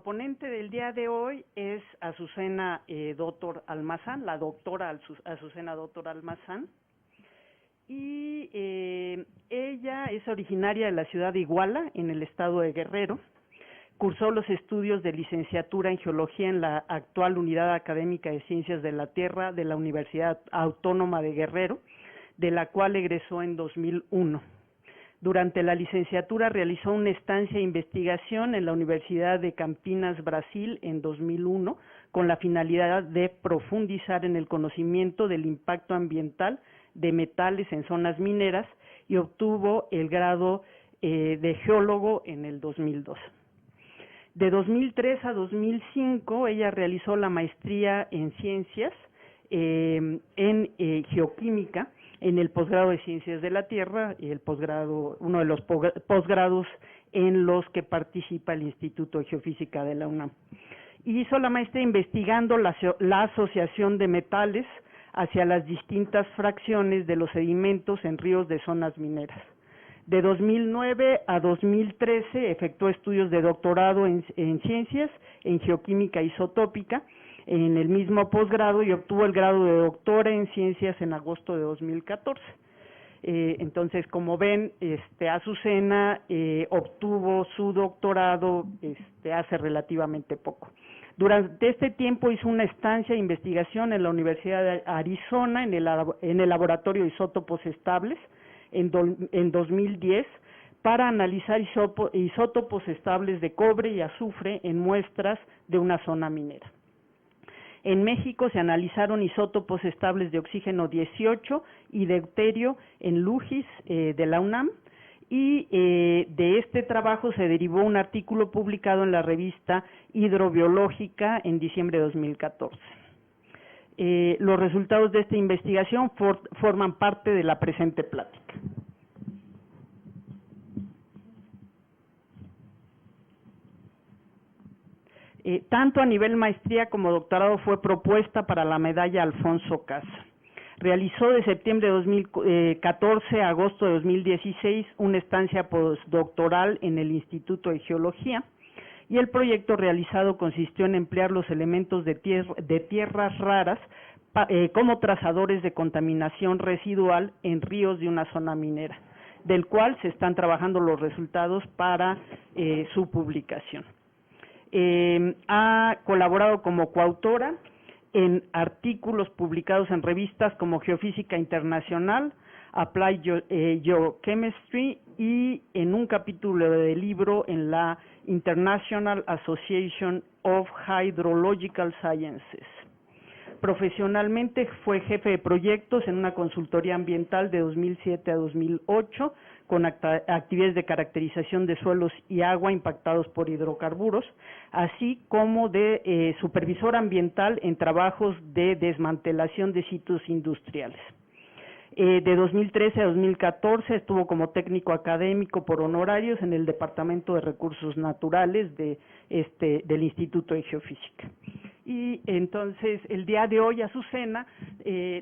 proponente del día de hoy es Azucena Dottor Almazán, la doctora Azucena Dottor Almazán, y ella es originaria de la ciudad de Iguala, en el estado de Guerrero. Cursó los estudios de licenciatura en Geología en la actual Unidad Académica de Ciencias de la Tierra de la Universidad Autónoma de Guerrero, de la cual egresó en 2001. Durante la licenciatura realizó una estancia de investigación en la Universidad de Campinas, Brasil, en 2001, con la finalidad de profundizar en el conocimiento del impacto ambiental de metales en zonas mineras, y obtuvo el grado de geólogo en el 2002. De 2003 a 2005, ella realizó la maestría en ciencias en geoquímica, en el posgrado de Ciencias de la Tierra, y el posgrado, uno de los posgrados en los que participa el Instituto de Geofísica de la UNAM. Hizo la maestría investigando la asociación de metales hacia las distintas fracciones de los sedimentos en ríos de zonas mineras. De 2009 a 2013 efectuó estudios de doctorado en ciencias, en geoquímica isotópica, en el mismo posgrado, y obtuvo el grado de doctora en ciencias en agosto de 2014. Entonces, como ven, Azucena obtuvo su doctorado hace relativamente poco. Durante este tiempo hizo una estancia de investigación en la Universidad de Arizona, en el laboratorio de isótopos estables, en 2010, para analizar isótopos estables de cobre y azufre en muestras de una zona minera. En México se analizaron isótopos estables de oxígeno 18 y deuterio en LUGIS de la UNAM, y de este trabajo se derivó un artículo publicado en la revista Hidrobiológica en diciembre de 2014. Los resultados de esta investigación forman parte de la presente plática. Tanto a nivel maestría como doctorado fue propuesta para la medalla Alfonso Casa. Realizó de septiembre de 2014 a agosto de 2016 una estancia postdoctoral en el Instituto de Geología, y el proyecto realizado consistió en emplear los elementos de tierras raras como trazadores de contaminación residual en ríos de una zona minera, del cual se están trabajando los resultados para su publicación. Ha colaborado como coautora en artículos publicados en revistas como Geofísica Internacional, Applied Geochemistry, y en un capítulo de libro en la International Association of Hydrological Sciences. Profesionalmente fue jefe de proyectos en una consultoría ambiental de 2007 a 2008, con actividades de caracterización de suelos y agua impactados por hidrocarburos, así como de supervisor ambiental en trabajos de desmantelación de sitios industriales. De 2013 a 2014 estuvo como técnico académico por honorarios en el Departamento de Recursos Naturales del Instituto de Geofísica. Y entonces, el día de hoy, Azucena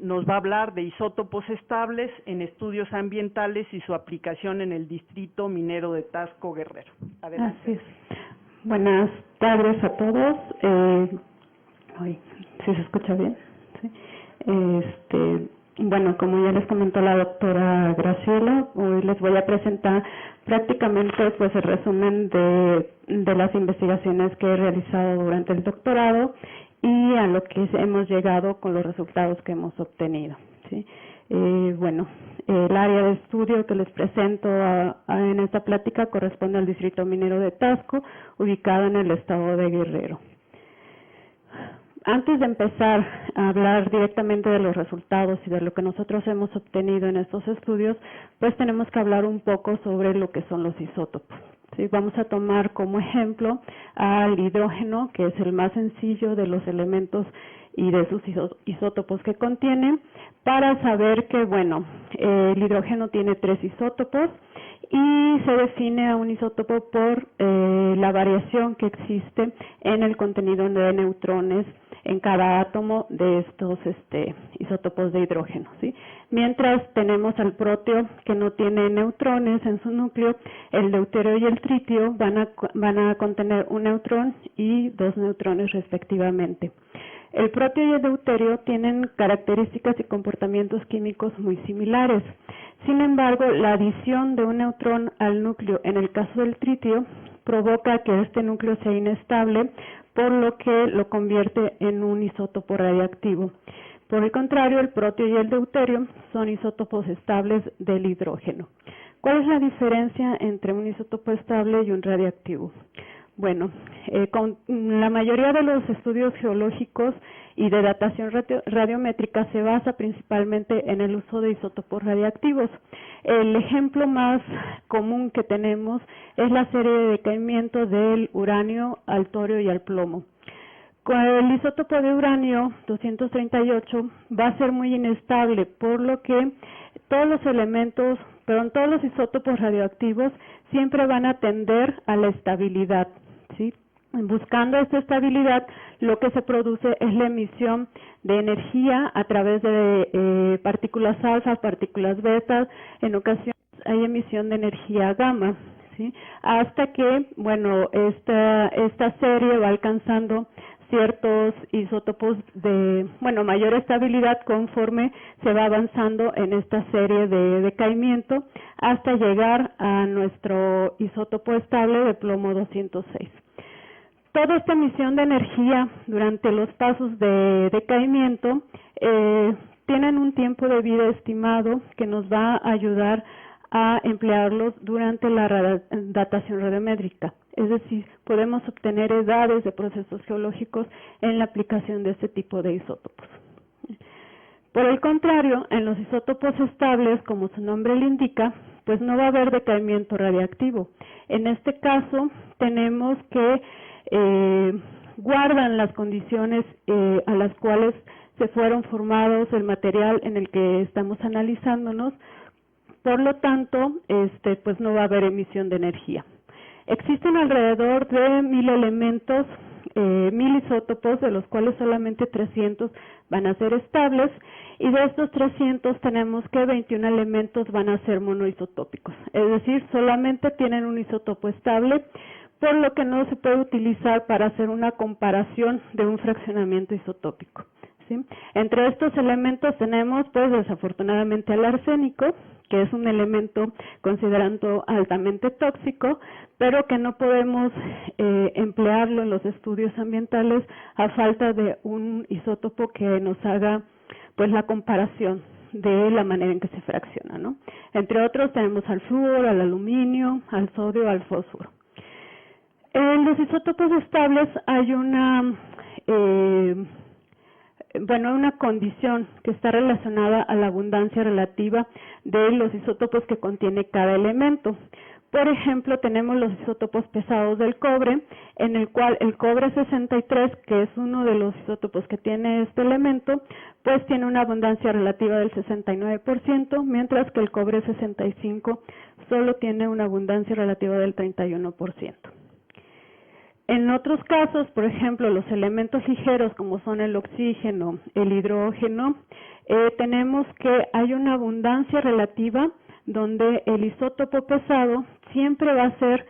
nos va a hablar de isótopos estables en estudios ambientales y su aplicación en el distrito minero de Tasco, Guerrero. Adelante. Así es. Buenas tardes a todos. ¿Sí se escucha bien? ¿Sí? Bueno, como ya les comentó la doctora Graciela, hoy les voy a presentar prácticamente pues el resumen de las investigaciones que he realizado durante el doctorado y a lo que hemos llegado con los resultados que hemos obtenido, ¿sí? Bueno, el área de estudio que les presento en esta plática corresponde al distrito minero de Tasco, ubicado en el estado de Guerrero. Antes de empezar a hablar directamente de los resultados y de lo que nosotros hemos obtenido en estos estudios, pues tenemos que hablar un poco sobre lo que son los isótopos. ¿Sí? Vamos a tomar como ejemplo al hidrógeno, que es el más sencillo de los elementos y de sus isótopos que contiene, para saber que, bueno, el hidrógeno tiene 3 isótopos y se define a un isótopo por la variación que existe en el contenido de neutrones en cada átomo de estos isótopos de hidrógeno, ¿sí? Mientras tenemos al proteo que no tiene neutrones en su núcleo, el deuterio y el tritio van a contener un neutrón y 2 neutrones respectivamente. El proteo y el deuterio tienen características y comportamientos químicos muy similares. Sin embargo, la adición de un neutrón al núcleo en el caso del tritio provoca que este núcleo sea inestable, por lo que lo convierte en un isótopo radiactivo. Por el contrario, el proteo y el deuterio son isótopos estables del hidrógeno. ¿Cuál es la diferencia entre un isótopo estable y un radiactivo? Bueno, con la mayoría de los estudios geológicos y de datación radiométrica se basa principalmente en el uso de isótopos radiactivos. El ejemplo más común que tenemos es la serie de decaimiento del uranio al torio y al plomo. Con el isótopo de uranio 238 va a ser muy inestable, por lo que todos los isótopos radioactivos siempre van a tender a la estabilidad, ¿sí? Buscando esta estabilidad, lo que se produce es la emisión de energía a través de partículas alfa, partículas beta, en ocasiones hay emisión de energía gamma, ¿sí? Hasta que, bueno, esta serie va alcanzando ciertos isótopos de, mayor estabilidad conforme se va avanzando en esta serie de decaimiento hasta llegar a nuestro isótopo estable de plomo 206. Toda esta emisión de energía durante los pasos de decaimiento tienen un tiempo de vida estimado que nos va a ayudar a emplearlos durante la datación radiométrica. Es decir, podemos obtener edades de procesos geológicos en la aplicación de este tipo de isótopos. Por el contrario, en los isótopos estables, como su nombre le indica, pues no va a haber decaimiento radiactivo. En este caso, tenemos que guardan las condiciones a las cuales se fueron formados el material en el que estamos analizándonos, por lo tanto, pues no va a haber emisión de energía. Existen alrededor de 1000 elementos, 1000 isótopos, de los cuales solamente 300 van a ser estables, y de estos 300 tenemos que 21 elementos van a ser monoisotópicos, es decir, solamente tienen un isótopo estable, por lo que no se puede utilizar para hacer una comparación de un fraccionamiento isotópico, ¿sí? Entre estos elementos tenemos, pues desafortunadamente, al arsénico, que es un elemento considerado altamente tóxico, pero que no podemos emplearlo en los estudios ambientales a falta de un isótopo que nos haga, pues, la comparación de la manera en que se fracciona, ¿no? Entre otros tenemos al flúor, al aluminio, al sodio, al fósforo. En los isótopos estables hay una condición que está relacionada a la abundancia relativa de los isótopos que contiene cada elemento. Por ejemplo, tenemos los isótopos pesados del cobre, en el cual el cobre 63, que es uno de los isótopos que tiene este elemento, pues tiene una abundancia relativa del 69%, mientras que el cobre 65 solo tiene una abundancia relativa del 31%. En otros casos, por ejemplo, los elementos ligeros como son el oxígeno, el hidrógeno, tenemos que hay una abundancia relativa donde el isótopo pesado siempre va a ser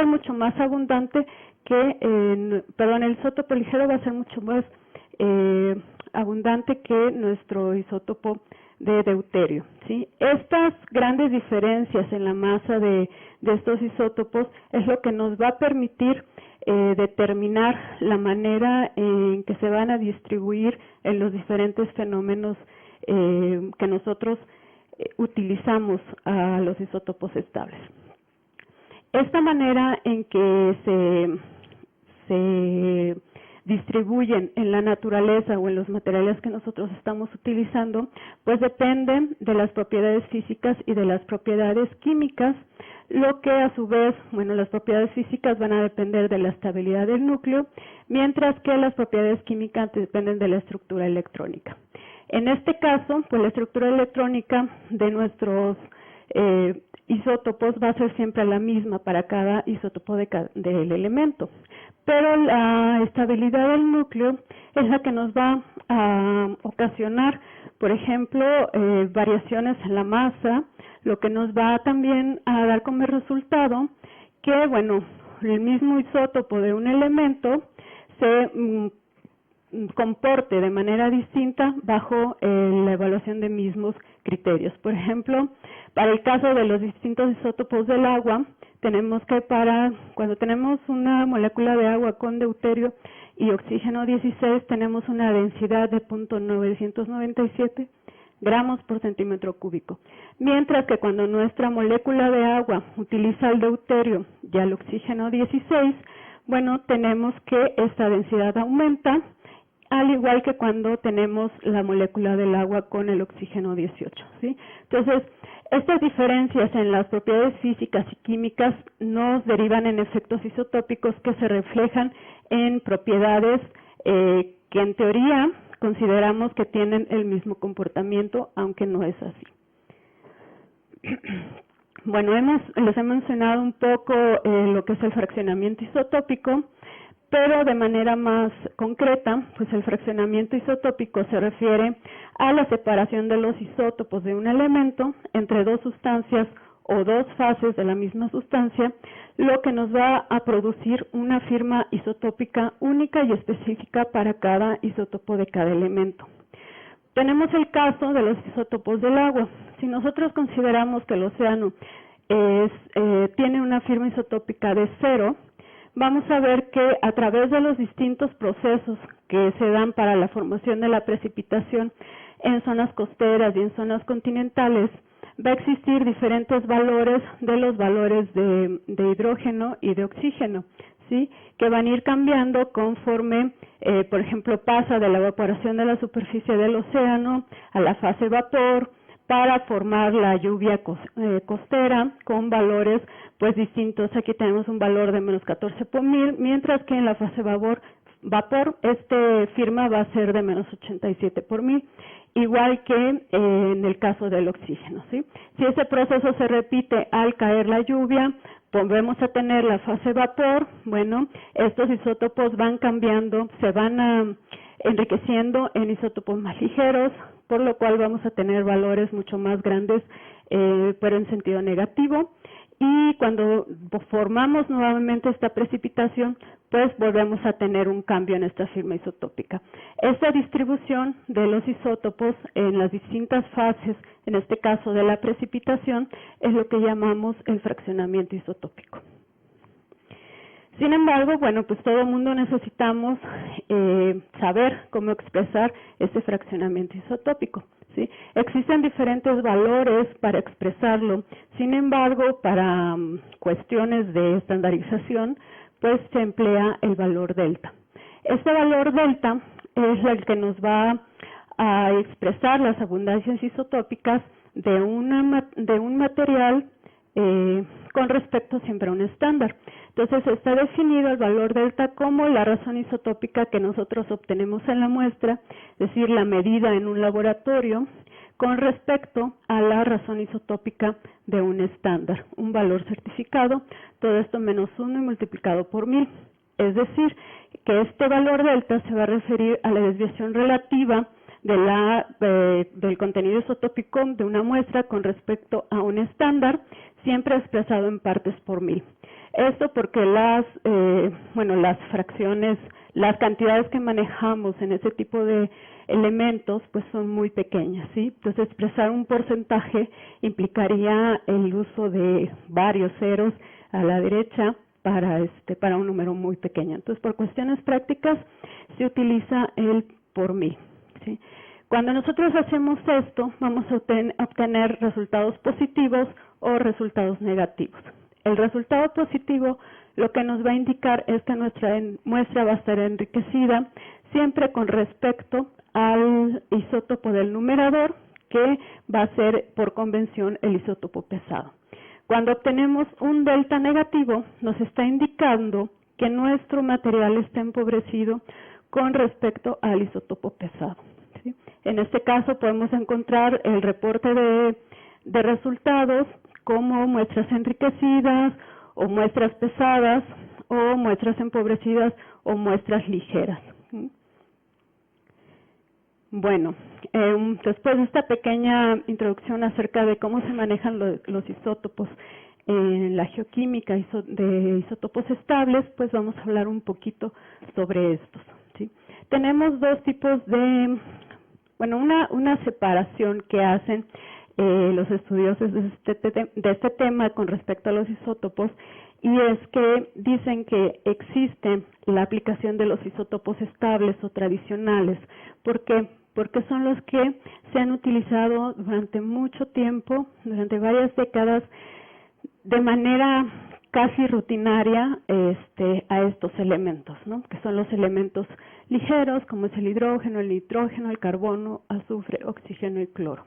mucho más abundante que, el isótopo ligero va a ser mucho más abundante que nuestro isótopo de deuterio, ¿sí? Estas grandes diferencias en la masa de estos isótopos es lo que nos va a permitir determinar la manera en que se van a distribuir en los diferentes fenómenos que nosotros utilizamos a los isótopos estables. Esta manera en que se distribuyen en la naturaleza o en los materiales que nosotros estamos utilizando, pues dependen de las propiedades físicas y de las propiedades químicas, lo que a su vez, las propiedades físicas van a depender de la estabilidad del núcleo, mientras que las propiedades químicas dependen de la estructura electrónica. En este caso, pues la estructura electrónica de nuestros isótopos va a ser siempre la misma para cada isótopo del elemento. pero la estabilidad del núcleo es la que nos va a ocasionar, por ejemplo, variaciones en la masa, lo que nos va también a dar como resultado que, bueno, el mismo isótopo de un elemento se comporte de manera distinta bajo la evaluación de mismos criterios. Por ejemplo, para el caso de los distintos isótopos del agua, tenemos que cuando tenemos una molécula de agua con deuterio y oxígeno 16, tenemos una densidad de 0.997 gramos por centímetro cúbico. Mientras que cuando nuestra molécula de agua utiliza el deuterio y el oxígeno 16, bueno, tenemos que esta densidad aumenta, al igual que cuando tenemos la molécula del agua con el oxígeno 18, ¿sí? Entonces, estas diferencias en las propiedades físicas y químicas nos derivan en efectos isotópicos que se reflejan en propiedades que en teoría consideramos que tienen el mismo comportamiento, aunque no es así. Bueno, les he mencionado un poco lo que es el fraccionamiento isotópico, pero de manera más concreta, pues el fraccionamiento isotópico se refiere a la separación de los isótopos de un elemento entre dos sustancias o dos fases de la misma sustancia, lo que nos va a producir una firma isotópica única y específica para cada isótopo de cada elemento. Tenemos el caso de los isótopos del agua. Si nosotros consideramos que el océano tiene una firma isotópica de 0, vamos a ver que a través de los distintos procesos que se dan para la formación de la precipitación en zonas costeras y en zonas continentales, va a existir diferentes valores de los valores de hidrógeno y de oxígeno, ¿sí? Que van a ir cambiando conforme, por ejemplo, pasa de la evaporación de la superficie del océano a la fase vapor, para formar la lluvia costera con valores pues distintos. Aquí tenemos un valor de menos 14 por mil, mientras que en la fase vapor firma va a ser de menos 87 por mil, igual que en el caso del oxígeno, ¿sí? Si ese proceso se repite al caer la lluvia, volvemos a tener la fase vapor. Bueno, estos isótopos van cambiando, se van enriqueciendo en isótopos más ligeros, por lo cual vamos a tener valores mucho más grandes, pero en sentido negativo. Y cuando formamos nuevamente esta precipitación, pues volvemos a tener un cambio en esta firma isotópica. Esta distribución de los isótopos en las distintas fases, en este caso de la precipitación, es lo que llamamos el fraccionamiento isotópico. Sin embargo, bueno, pues todo el mundo necesitamos saber cómo expresar este fraccionamiento isotópico, ¿sí? Existen diferentes valores para expresarlo. Sin embargo, para cuestiones de estandarización, pues se emplea el valor delta. Este valor delta es el que nos va a expresar las abundancias isotópicas de un material con respecto siempre a un estándar. Entonces está definido el valor delta como la razón isotópica que nosotros obtenemos en la muestra, es decir, la medida en un laboratorio con respecto a la razón isotópica de un estándar, un valor certificado, todo esto menos 1 y multiplicado por 1000. Es decir, que este valor delta se va a referir a la desviación relativa del contenido isotópico de una muestra con respecto a un estándar, siempre expresado en partes por 1000. Esto porque las fracciones, las cantidades que manejamos en ese tipo de elementos, pues son muy pequeñas, ¿sí? Entonces, expresar un porcentaje implicaría el uso de varios ceros a la derecha para un número muy pequeño. Entonces, por cuestiones prácticas, se utiliza el por 1000, ¿sí? Cuando nosotros hacemos esto, vamos a obtener resultados positivos o resultados negativos. El resultado positivo lo que nos va a indicar es que nuestra muestra va a estar enriquecida siempre con respecto al isótopo del numerador, que va a ser por convención el isótopo pesado. Cuando obtenemos un delta negativo, nos está indicando que nuestro material está empobrecido con respecto al isótopo pesado, ¿sí? En este caso podemos encontrar el reporte de resultados como muestras enriquecidas o muestras pesadas o muestras empobrecidas o muestras ligeras. Bueno, después de esta pequeña introducción acerca de cómo se manejan los isótopos en la geoquímica de isótopos estables, pues vamos a hablar un poquito sobre estos, ¿sí? Tenemos dos tipos de, bueno, una separación que hacen los estudiosos de este tema con respecto a los isótopos, y es que dicen que existe la aplicación de los isótopos estables o tradicionales. ¿Por qué? Porque son los que se han utilizado durante mucho tiempo, durante varias décadas, de manera casi rutinaria a estos elementos, ¿no? Que son los elementos ligeros, como es el hidrógeno, el nitrógeno, el carbono, azufre, oxígeno y cloro.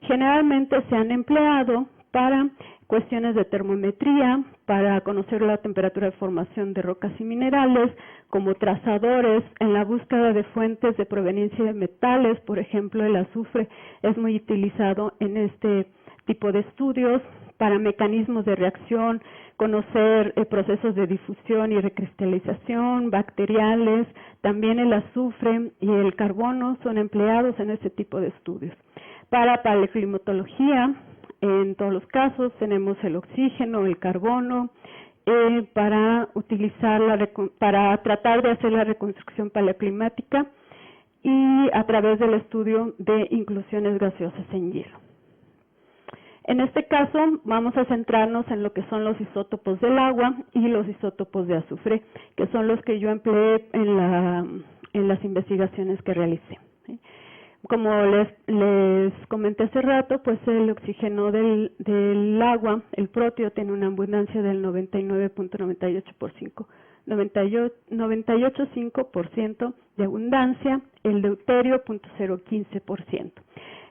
Generalmente se han empleado para cuestiones de termometría, para conocer la temperatura de formación de rocas y minerales, como trazadores en la búsqueda de fuentes de proveniencia de metales. Por ejemplo, el azufre es muy utilizado en este tipo de estudios, para mecanismos de reacción, conocer procesos de difusión y recristalización, bacteriales. También el azufre y el carbono son empleados en este tipo de estudios. Para paleoclimatología, en todos los casos tenemos el oxígeno, el carbono, para tratar de hacer la reconstrucción paleoclimática y a través del estudio de inclusiones gaseosas en hielo. En este caso vamos a centrarnos en lo que son los isótopos del agua y los isótopos de azufre, que son los que yo empleé en las investigaciones que realicé, ¿sí? Como les comenté hace rato, pues el oxígeno del agua, el protio, tiene una abundancia del 98.5% de abundancia, el deuterio 0.015%.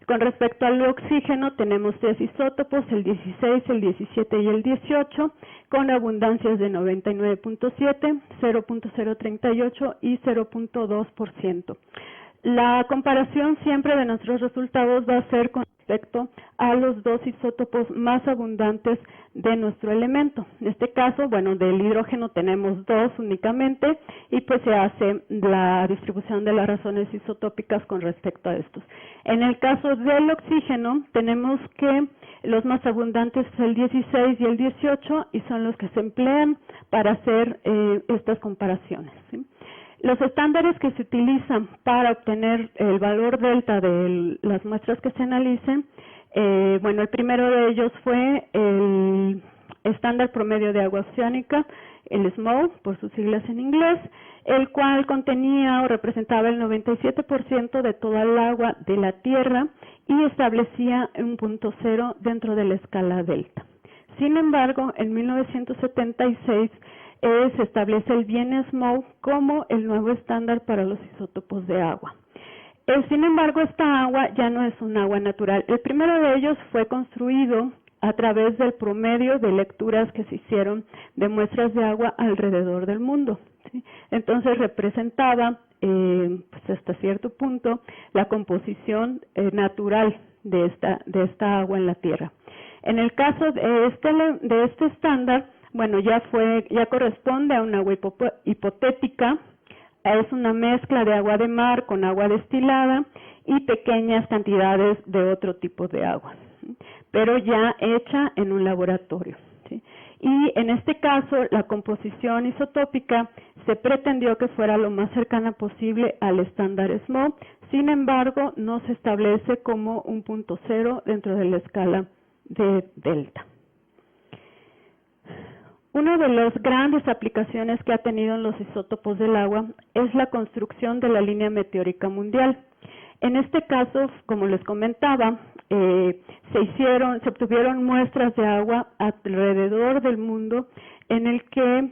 Con respecto al oxígeno, tenemos tres isótopos, el 16, el 17 y el 18, con abundancias de 99.7, 0.038 y 0.2%. La comparación siempre de nuestros resultados va a ser con respecto a los dos isótopos más abundantes de nuestro elemento. En este caso, bueno, del hidrógeno tenemos dos únicamente y pues se hace la distribución de las razones isotópicas con respecto a estos. En el caso del oxígeno, tenemos que los más abundantes son el 16 y el 18 y son los que se emplean para hacer estas comparaciones, ¿sí? Los estándares que se utilizan para obtener el valor delta de las muestras que se analicen, bueno, el primero de ellos fue el estándar promedio de agua oceánica, el SMOE, por sus siglas en inglés, el cual contenía o representaba el 97% de toda el agua de la Tierra y establecía un punto cero dentro de la escala delta. Sin embargo, en 1976, se establece el bien SMOE como el nuevo estándar para los isótopos de agua. Sin embargo, esta agua ya no es un agua natural. El primero de ellos fue construido a través del promedio de lecturas que se hicieron de muestras de agua alrededor del mundo, ¿sí? Entonces representaba, pues hasta cierto punto, la composición natural de esta agua en la Tierra. En el caso de este estándar, bueno, ya corresponde a una agua hipotética, es una mezcla de agua de mar con agua destilada y pequeñas cantidades de otro tipo de agua, ¿sí? Pero ya hecha en un laboratorio, ¿sí? Y en este caso, la composición isotópica se pretendió que fuera lo más cercana posible al estándar SMOE, sin embargo, no se establece como un punto cero dentro de la escala de delta. Una de las grandes aplicaciones que ha tenido en los isótopos del agua es la construcción de la línea meteórica mundial. En este caso, como les comentaba, se obtuvieron muestras de agua alrededor del mundo en el que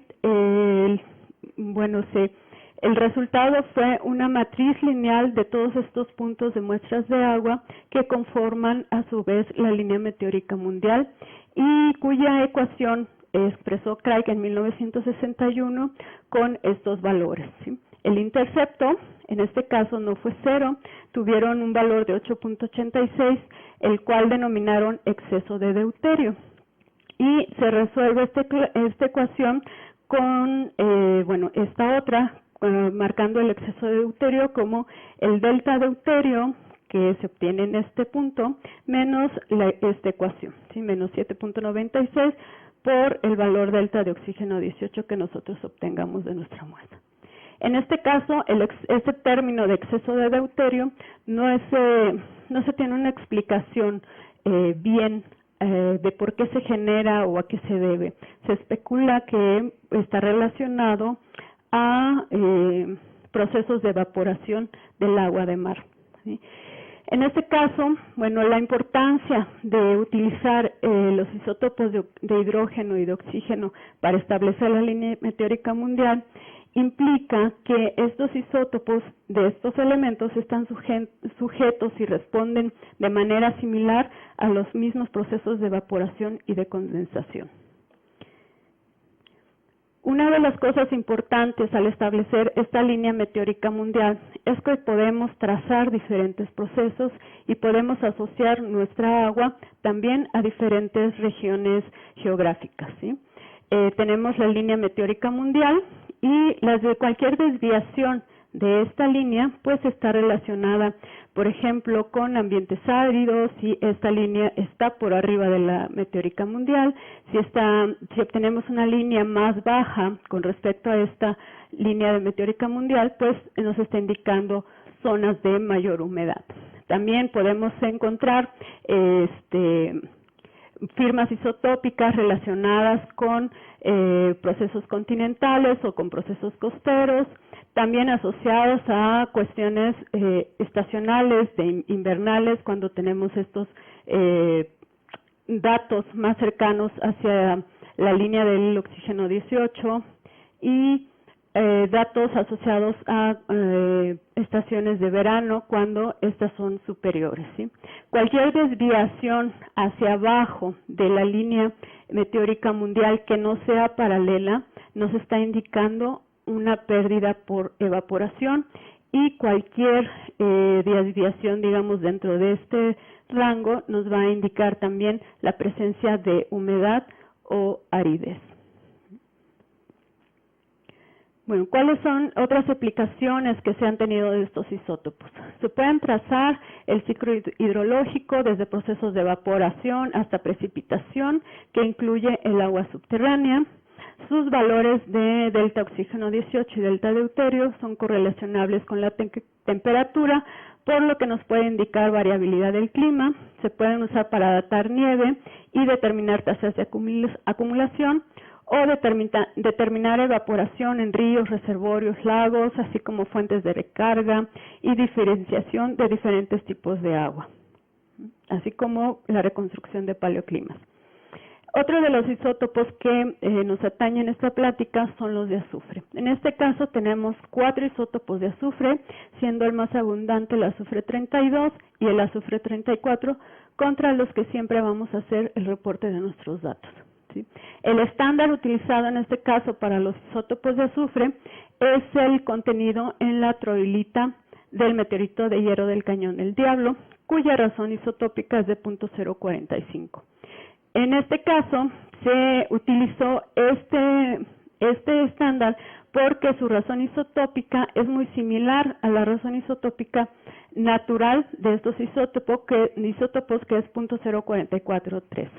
el resultado fue una matriz lineal de todos estos puntos de muestras de agua que conforman a su vez la línea meteórica mundial y cuya ecuación expresó Craig en 1961 con estos valores, ¿sí? El intercepto, en este caso no fue cero, tuvieron un valor de 8.86, el cual denominaron exceso de deuterio. Y se resuelve esta ecuación con, esta otra, marcando el exceso de deuterio como el delta deuterio que se obtiene en este punto, menos esta ecuación, ¿sí? Menos 7.96 por el valor delta de oxígeno 18 que nosotros obtengamos de nuestra muestra. En este caso, ese término de exceso de deuterio no se tiene una explicación bien de por qué se genera o a qué se debe. Se especula que está relacionado a procesos de evaporación del agua de mar, ¿sí? En este caso, la importancia de utilizar los isótopos de hidrógeno y de oxígeno para establecer la línea meteórica mundial implica que estos isótopos de estos elementos están sujetos y responden de manera similar a los mismos procesos de evaporación y de condensación. Una de las cosas importantes al establecer esta línea meteórica mundial es que podemos trazar diferentes procesos y podemos asociar nuestra agua también a diferentes regiones geográficas, ¿sí? Tenemos la línea meteórica mundial y cualquier desviación de esta línea pues está relacionada, por ejemplo, con ambientes áridos, si esta línea está por arriba de la meteórica mundial, si obtenemos una línea más baja con respecto a esta línea de meteórica mundial, pues nos está indicando zonas de mayor humedad. También podemos encontrar firmas isotópicas relacionadas con procesos continentales o con procesos costeros, también asociados a cuestiones estacionales, invernales, cuando tenemos estos datos más cercanos hacia la línea del oxígeno 18 y datos asociados a estaciones de verano cuando estas son superiores, ¿sí? Cualquier desviación hacia abajo de la línea meteórica mundial que no sea paralela nos está indicando una pérdida por evaporación y cualquier desviación, digamos, dentro de este rango nos va a indicar también la presencia de humedad o aridez. Bueno, ¿cuáles son otras aplicaciones que se han tenido de estos isótopos? Se pueden trazar el ciclo hidrológico desde procesos de evaporación hasta precipitación, que incluye el agua subterránea. Sus valores de delta oxígeno 18 y delta deuterio son correlacionables con la temperatura, por lo que nos puede indicar variabilidad del clima. Se pueden usar para datar nieve y determinar tasas de acumulación, o determinar evaporación en ríos, reservorios, lagos, así como fuentes de recarga y diferenciación de diferentes tipos de agua, así como la reconstrucción de paleoclimas. Otro de los isótopos que nos atañen en esta plática son los de azufre. En este caso tenemos 4 isótopos de azufre, siendo el más abundante el azufre 32 y el azufre 34, contra los que siempre vamos a hacer el reporte de nuestros datos, ¿sí? El estándar utilizado en este caso para los isótopos de azufre es el contenido en la troilita del meteorito de hierro del Cañón del Diablo, cuya razón isotópica es de 0.045. En este caso se utilizó este estándar porque su razón isotópica es muy similar a la razón isotópica natural de estos isótopos que es 0.0443.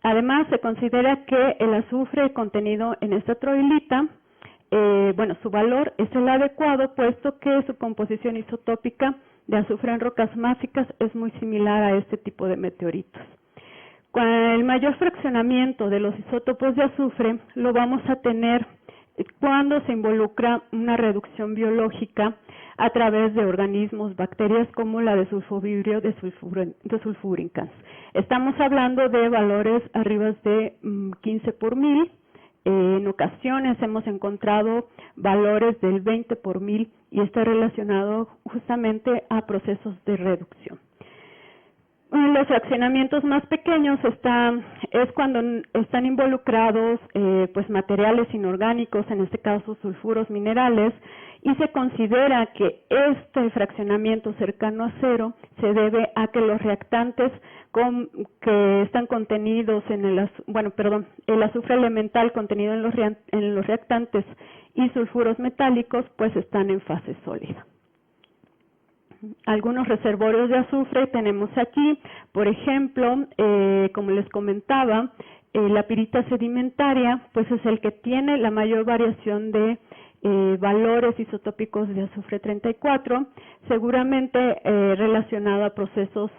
Además, se considera que el azufre contenido en esta troilita, su valor es el adecuado, puesto que su composición isotópica de azufre en rocas máficas es muy similar a este tipo de meteoritos. El mayor fraccionamiento de los isótopos de azufre lo vamos a tener cuando se involucra una reducción biológica a través de organismos, bacterias como la de sulfovibrio de sulfurincans. Estamos hablando de valores arriba de 15 por 1000. En ocasiones hemos encontrado valores del 20 por 1000 y está relacionado justamente a procesos de reducción. Los fraccionamientos más pequeños es cuando están involucrados materiales inorgánicos, en este caso sulfuros minerales, y se considera que este fraccionamiento cercano a cero se debe a que los reactantes que están contenidos en el azufre elemental contenido en los reactantes y sulfuros metálicos pues están en fase sólida. Algunos reservorios de azufre tenemos aquí, por ejemplo, como les comentaba, la pirita sedimentaria pues es el que tiene la mayor variación de valores isotópicos de azufre 34, seguramente relacionado a procesos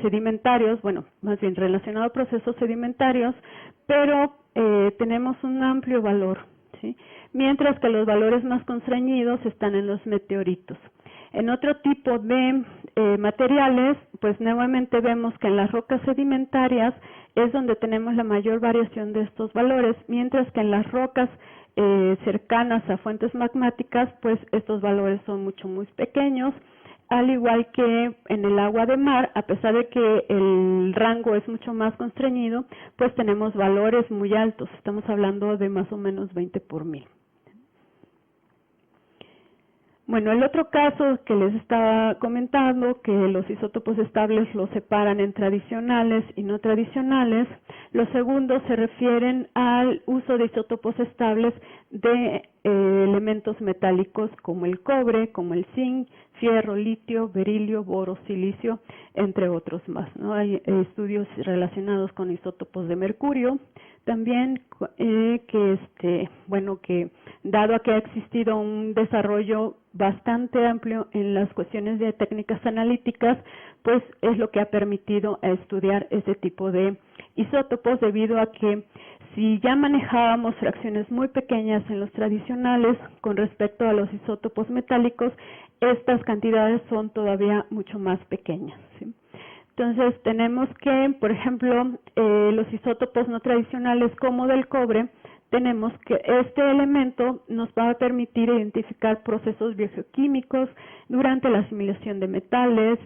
sedimentarios, más bien relacionado a procesos sedimentarios, pero tenemos un amplio valor, ¿sí? Mientras que los valores más constreñidos están en los meteoritos. En otro tipo de materiales, pues nuevamente vemos que en las rocas sedimentarias es donde tenemos la mayor variación de estos valores, mientras que en las rocas cercanas a fuentes magmáticas, pues estos valores son muy pequeños, al igual que en el agua de mar, a pesar de que el rango es mucho más constreñido, pues tenemos valores muy altos, estamos hablando de más o menos 20 por 1000. Bueno, el otro caso que les estaba comentando, que los isótopos estables los separan en tradicionales y no tradicionales, los segundos se refieren al uso de isótopos estables de elementos metálicos como el cobre, como el zinc, fierro, litio, berilio, boro, silicio, entre otros más, ¿no? Hay estudios relacionados con isótopos de mercurio, también que dado a que ha existido un desarrollo bastante amplio en las cuestiones de técnicas analíticas, pues es lo que ha permitido estudiar ese tipo de isótopos, debido a que si ya manejábamos fracciones muy pequeñas en los tradicionales con respecto a los isótopos metálicos, estas cantidades son todavía mucho más pequeñas, ¿sí? Entonces tenemos que, por ejemplo, los isótopos no tradicionales como del cobre, tenemos que este elemento nos va a permitir identificar procesos biogeoquímicos durante la asimilación de metales,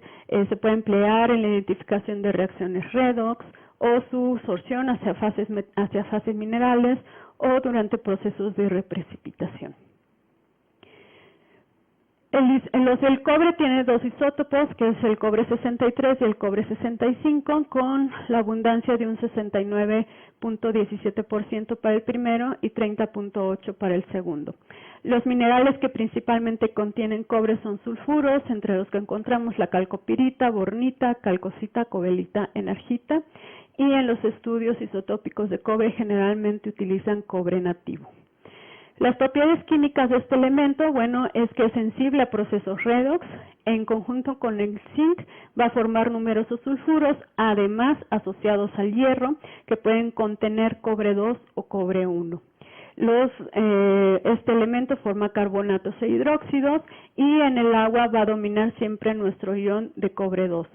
se puede emplear en la identificación de reacciones redox o su sorción hacia fases minerales o durante procesos de reprecipitación. El cobre tiene dos isótopos, que es el cobre 63 y el cobre 65, con la abundancia de un 69.17% para el primero y 30.8% para el segundo. Los minerales que principalmente contienen cobre son sulfuros, entre los que encontramos la calcopirita, bornita, calcosita, cobalita, energita, y en los estudios isotópicos de cobre generalmente utilizan cobre nativo. Las propiedades químicas de este elemento, es que es sensible a procesos redox, en conjunto con el zinc va a formar numerosos sulfuros, además asociados al hierro, que pueden contener cobre 2 o cobre 1. Este elemento forma carbonatos e hidróxidos y en el agua va a dominar siempre nuestro ion de cobre 2.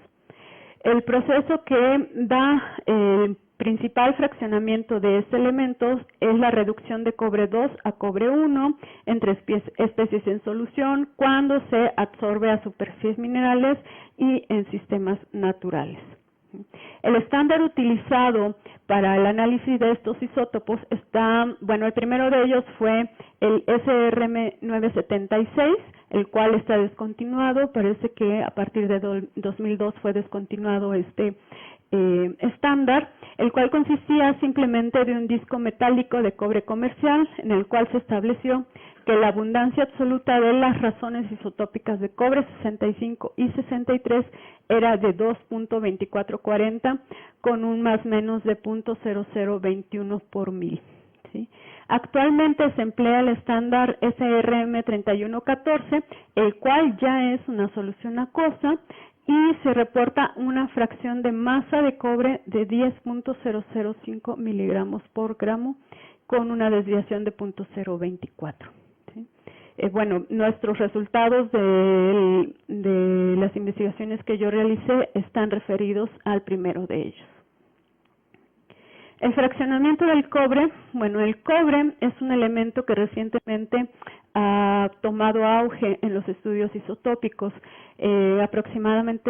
El proceso que da el principal fraccionamiento de este elemento es la reducción de cobre 2 a cobre 1 entre especies en solución cuando se absorbe a superficies minerales y en sistemas naturales. El estándar utilizado para el análisis de estos isótopos está, el primero de ellos fue el SRM 976, el cual está descontinuado, parece que a partir de 2002 fue descontinuado este estándar, el cual consistía simplemente de un disco metálico de cobre comercial, en el cual se estableció que la abundancia absoluta de las razones isotópicas de cobre 65 y 63 era de 2.2440 con un más menos de 0.0021 por 1000. ¿Sí? Actualmente se emplea el estándar SRM 3114, el cual ya es una solución acuosa y se reporta una fracción de masa de cobre de 10.005 miligramos por gramo con una desviación de 0.024. ¿Sí? Nuestros resultados de las investigaciones que yo realicé están referidos al primero de ellos. El fraccionamiento del cobre, el cobre es un elemento que recientemente ha tomado auge en los estudios isotópicos. Aproximadamente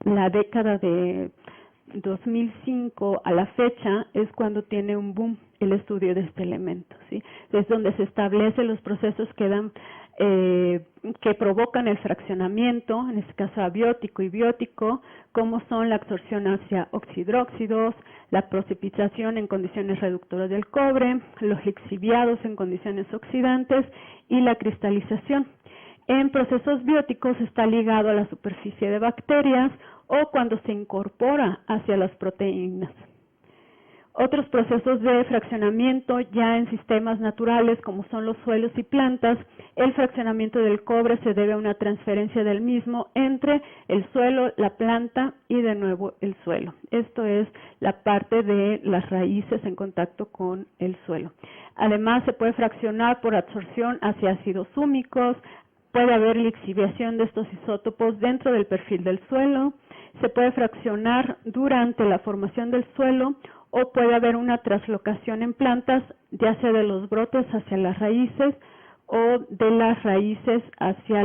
la década de 2005 a la fecha es cuando tiene un boom el estudio de este elemento, ¿sí? Es donde se establecen los procesos que dan que provocan el fraccionamiento, en este caso abiótico y biótico, como son la absorción hacia oxidróxidos, la precipitación en condiciones reductoras del cobre, los lixiviados en condiciones oxidantes y la cristalización. En procesos bióticos está ligado a la superficie de bacterias o cuando se incorpora hacia las proteínas. Otros procesos de fraccionamiento ya en sistemas naturales como son los suelos y plantas, el fraccionamiento del cobre se debe a una transferencia del mismo entre el suelo, la planta y de nuevo el suelo. Esto es la parte de las raíces en contacto con el suelo. Además se puede fraccionar por absorción hacia ácidos húmicos, puede haber lixiviación de estos isótopos dentro del perfil del suelo, se puede fraccionar durante la formación del suelo o puede haber una traslocación en plantas, ya sea de los brotes hacia las raíces o de las raíces hacia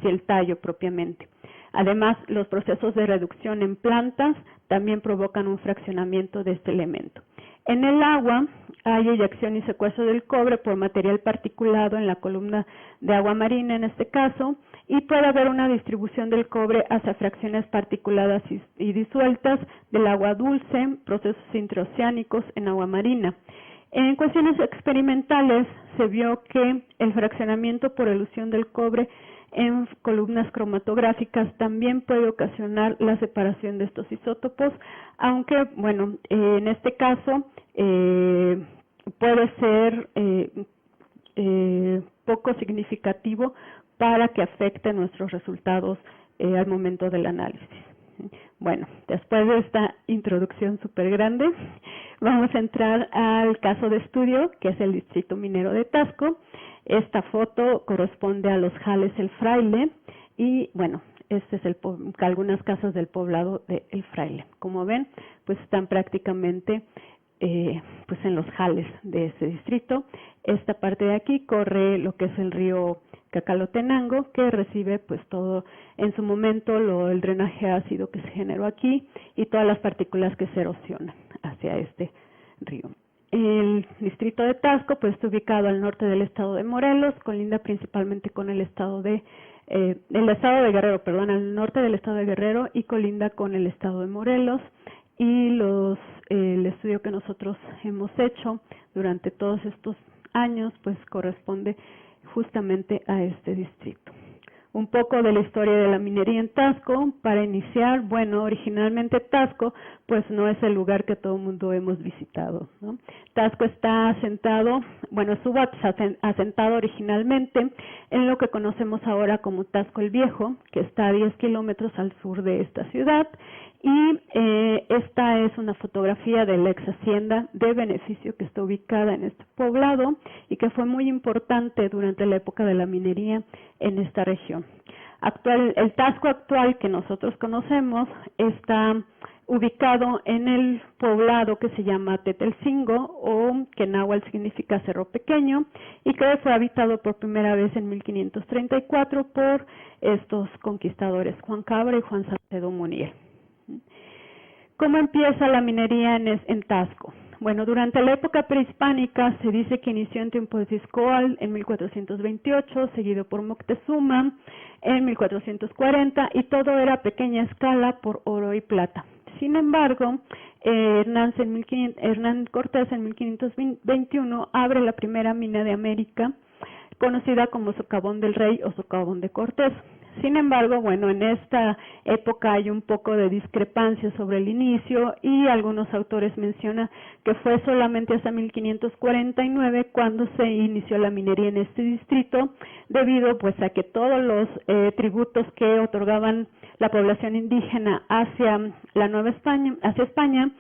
el tallo propiamente. Además, los procesos de reducción en plantas también provocan un fraccionamiento de este elemento. En el agua hay eyección y secuestro del cobre por material particulado en la columna de agua marina en este caso, y puede haber una distribución del cobre hacia fracciones particuladas y disueltas del agua dulce, procesos intraoceánicos en agua marina. En cuestiones experimentales se vio que el fraccionamiento por elusión del cobre en columnas cromatográficas también puede ocasionar la separación de estos isótopos, aunque, bueno, en este caso puede ser poco significativo para que afecte nuestros resultados al momento del análisis. Bueno, después de esta introducción súper grande, vamos a entrar al caso de estudio, que es el Distrito Minero de Taxco. Esta foto corresponde a los Jales El Fraile y, bueno, este es algunas casas del poblado de El Fraile. Como ven, pues están prácticamente pues en los jales de ese distrito. Esta parte de aquí corre lo que es el río Cacalotenango, que recibe pues todo en su momento el drenaje ácido que se generó aquí y todas las partículas que se erosionan hacia este río. El distrito de Taxco pues está ubicado al norte del estado de Morelos, colinda principalmente con el estado de Guerrero, al norte del estado de Guerrero y colinda con el estado de Morelos. Y el estudio que nosotros hemos hecho durante todos estos años pues corresponde justamente a este distrito. Un poco de la historia de la minería en Taxco. Para iniciar, bueno, originalmente Taxco pues no es el lugar que todo el mundo hemos visitado, ¿no? Taxco está asentado, bueno, estuvo asentado originalmente en lo que conocemos ahora como Taxco el Viejo, que está a 10 kilómetros al sur de esta ciudad. Y esta es una fotografía de la ex hacienda de beneficio que está ubicada en este poblado y que fue muy importante durante la época de la minería en esta región. El Taxco actual que nosotros conocemos está ubicado en el poblado que se llama Tetelcingo, o que en náhuatl significa Cerro Pequeño, y que fue habitado por primera vez en 1534 por estos conquistadores Juan Cabra y Juan Salcedo Munier. ¿Cómo empieza la minería en Taxco? Bueno, durante la época prehispánica se dice que inició en tiempos de Xcoatl en 1428, seguido por Moctezuma en 1440, y todo era a pequeña escala por oro y plata. Sin embargo, Hernán Cortés en 1521 abre la primera mina de América, conocida como Socavón del Rey o Socavón de Cortés. Sin embargo, bueno, en esta época hay un poco de discrepancia sobre el inicio y algunos autores mencionan que fue solamente hasta 1549 cuando se inició la minería en este distrito, debido pues a que todos los tributos que otorgaban la población indígena hacia la Nueva España, hacia España,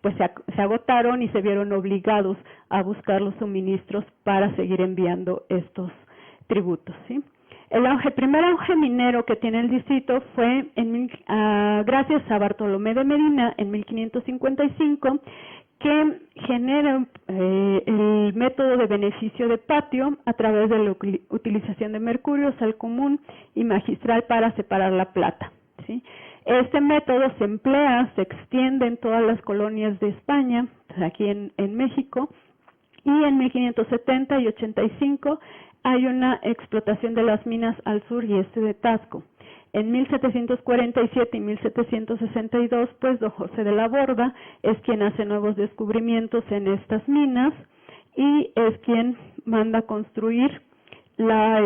pues se agotaron y se vieron obligados a buscar los suministros para seguir enviando estos tributos, ¿sí? El primer auge minero que tiene el distrito fue gracias a Bartolomé de Medina en 1555, que genera el método de beneficio de patio a través de la utilización de mercurio, sal común y magistral para separar la plata, ¿sí? Este método se extiende en todas las colonias de España, aquí en México, Y en 1570 y 85 hay una explotación de las minas al sur y este de Tasco. En 1747 y 1762, pues don José de la Borda es quien hace nuevos descubrimientos en estas minas y es quien manda construir la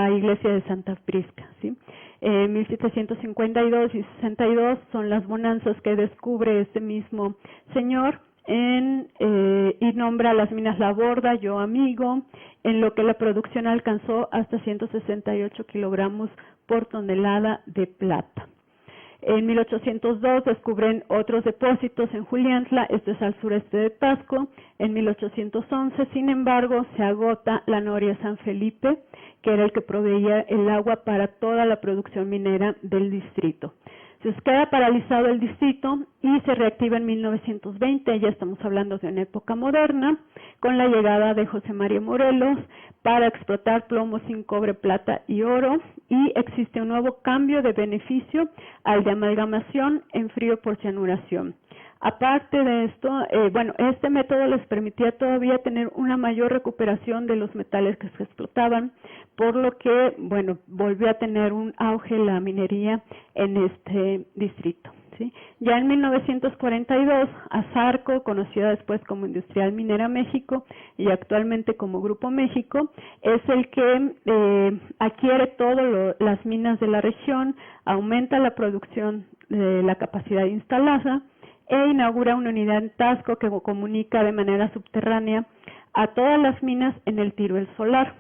iglesia de Santa Prisca, ¿sí? 1752 y 62 son las bonanzas que descubre este mismo señor y nombra las minas La Borda, Yo Amigo, en lo que la producción alcanzó hasta 168 kilogramos por tonelada de plata. En 1802 descubren otros depósitos en Juliantla, esto es al sureste de Tasco. En 1811, sin embargo, se agota la noria San Felipe, que era el que proveía el agua para toda la producción minera del distrito. Se queda paralizado el distrito y se reactiva en 1920, ya estamos hablando de una época moderna, con la llegada de José María Morelos para explotar plomo, zinc, cobre, plata y oro, y existe un nuevo cambio de beneficio al de amalgamación en frío por cianuración. Aparte de esto, este método les permitía todavía tener una mayor recuperación de los metales que se explotaban, por lo que, volvió a tener un auge la minería en este distrito, ¿sí? Ya en 1942, Azarco, conocida después como Industrial Minera México y actualmente como Grupo México, es el que adquiere todas las minas de la región, aumenta la producción de la capacidad instalada, e inaugura una unidad en Tasco que comunica de manera subterránea a todas las minas en el Tiro El Solar.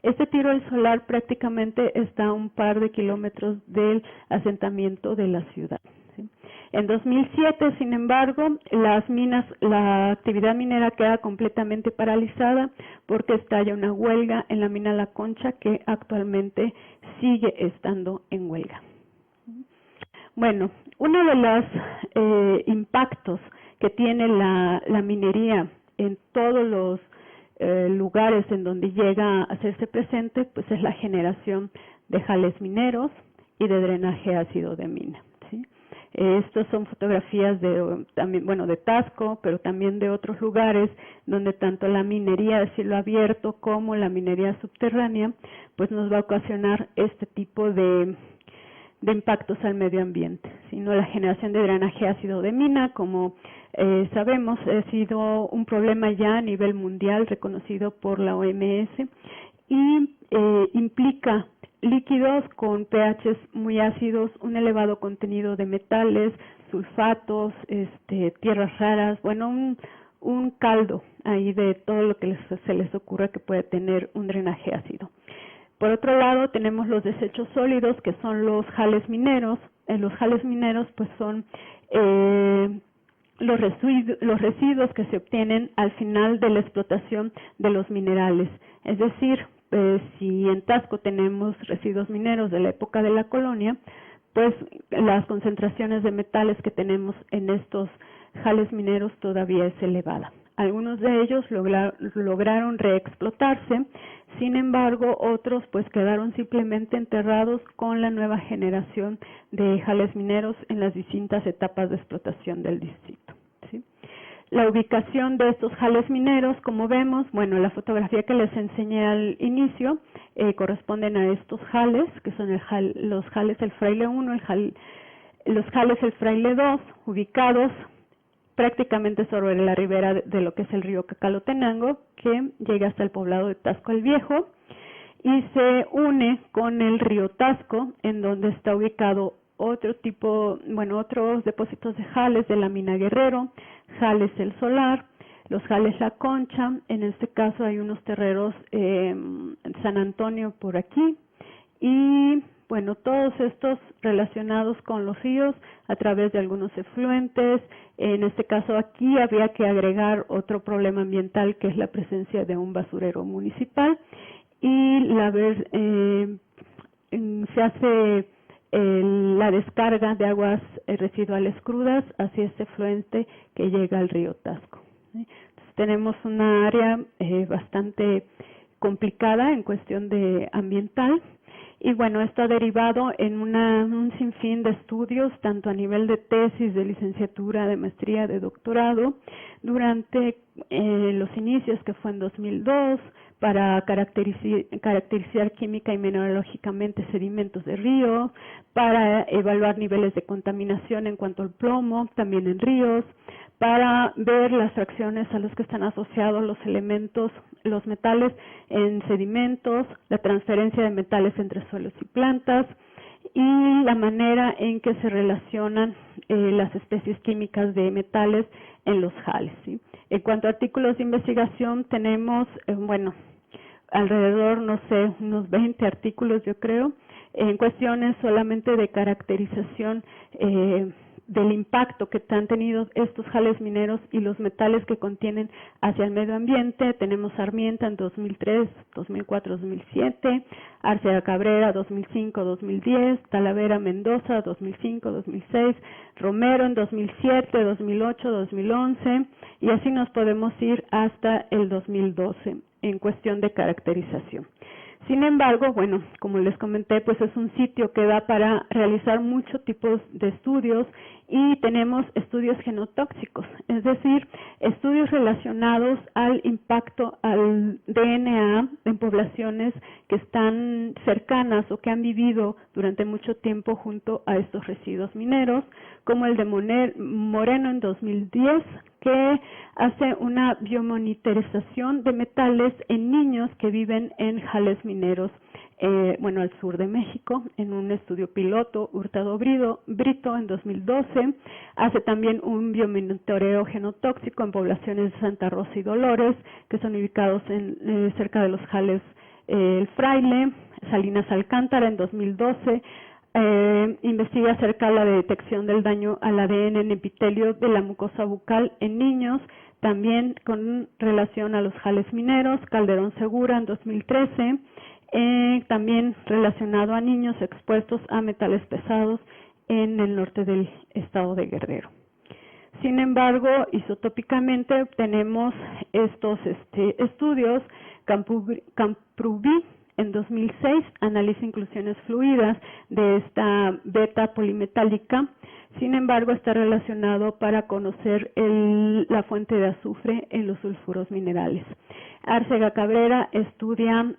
Este Tiro El Solar prácticamente está a un par de kilómetros del asentamiento de la ciudad, ¿sí? En 2007, sin embargo, la actividad minera queda completamente paralizada porque estalla una huelga en la mina La Concha, que actualmente sigue estando en huelga. Bueno, uno de los impactos que tiene la minería en todos los lugares en donde llega a hacerse presente, pues es la generación de jales mineros y de drenaje ácido de mina, ¿sí? Estas son fotografías de Tasco, pero también de otros lugares donde tanto la minería de cielo abierto como la minería subterránea, pues nos va a ocasionar este tipo de impactos al medio ambiente, sino la generación de drenaje ácido de mina, como sabemos, ha sido un problema ya a nivel mundial reconocido por la OMS y implica líquidos con pHs muy ácidos, un elevado contenido de metales, sulfatos, tierras raras, un caldo ahí de todo lo que se les ocurra que puede tener un drenaje ácido. Por otro lado, tenemos los desechos sólidos, que son los jales mineros. Los jales mineros pues son los residuos que se obtienen al final de la explotación de los minerales. Es decir, si en Tasco tenemos residuos mineros de la época de la colonia, pues las concentraciones de metales que tenemos en estos jales mineros todavía es elevada. Algunos de ellos lograron reexplotarse, sin embargo, otros pues quedaron simplemente enterrados con la nueva generación de jales mineros en las distintas etapas de explotación del distrito, ¿sí? La ubicación de estos jales mineros, como vemos, la fotografía que les enseñé al inicio corresponden a estos jales, que son los jales El Fraile 1, los jales El Fraile 2, ubicados prácticamente sobre la ribera de lo que es el río Cacalotenango, que llega hasta el poblado de Tasco el Viejo y se une con el río Tasco, en donde está ubicado otros depósitos de jales de la mina Guerrero, jales El Solar, los jales La Concha. En este caso hay unos terreros en San Antonio por aquí, y todos estos relacionados con los ríos a través de algunos efluentes. En este caso aquí habría que agregar otro problema ambiental, que es la presencia de un basurero municipal, y se hace la descarga de aguas residuales crudas hacia este efluente que llega al río Tasco. Entonces, tenemos una área bastante complicada en cuestión de ambiental. Y bueno, esto ha derivado en un sinfín de estudios, tanto a nivel de tesis, de licenciatura, de maestría, de doctorado, durante los inicios, que fue en 2002, para caracterizar química y mineralógicamente sedimentos de río, para evaluar niveles de contaminación en cuanto al plomo, también en ríos, para ver las fracciones a las que están asociados los elementos, los metales en sedimentos, la transferencia de metales entre suelos y plantas, y la manera en que se relacionan las especies químicas de metales en los jales, ¿sí? En cuanto a artículos de investigación, tenemos, alrededor, no sé, unos 20 artículos, yo creo, en cuestiones solamente de caracterización del impacto que han tenido estos jales mineros y los metales que contienen hacia el medio ambiente. Tenemos Sarmienta en 2003, 2004, 2007, Arcega Cabrera 2005, 2010, Talavera Mendoza 2005, 2006, Romero en 2007, 2008, 2011, y así nos podemos ir hasta el 2012 en cuestión de caracterización. Sin embargo, bueno, como les comenté, pues es un sitio que da para realizar muchos tipos de estudios, y tenemos estudios genotóxicos, es decir, estudios relacionados al impacto al DNA en poblaciones que están cercanas o que han vivido durante mucho tiempo junto a estos residuos mineros, como el de Moreno en 2010, que hace una biomonitorización de metales en niños que viven en jales mineros, al sur de México, en un estudio piloto. Hurtado Brito en 2012, hace también un biomonitoreo genotóxico en poblaciones de Santa Rosa y Dolores, que son ubicados cerca de los jales El Fraile. Salinas Alcántara en 2012, investiga acerca de la detección del daño al ADN en epitelio de la mucosa bucal en niños, también con relación a los jales mineros. Calderón Segura en 2013, también relacionado a niños expuestos a metales pesados en el norte del estado de Guerrero. Sin embargo, isotópicamente tenemos estos estudios. Camprubí en 2006 analiza inclusiones fluidas de esta beta polimetálica. Sin embargo, está relacionado para conocer la fuente de azufre en los sulfuros minerales. Arcega Cabrera estudia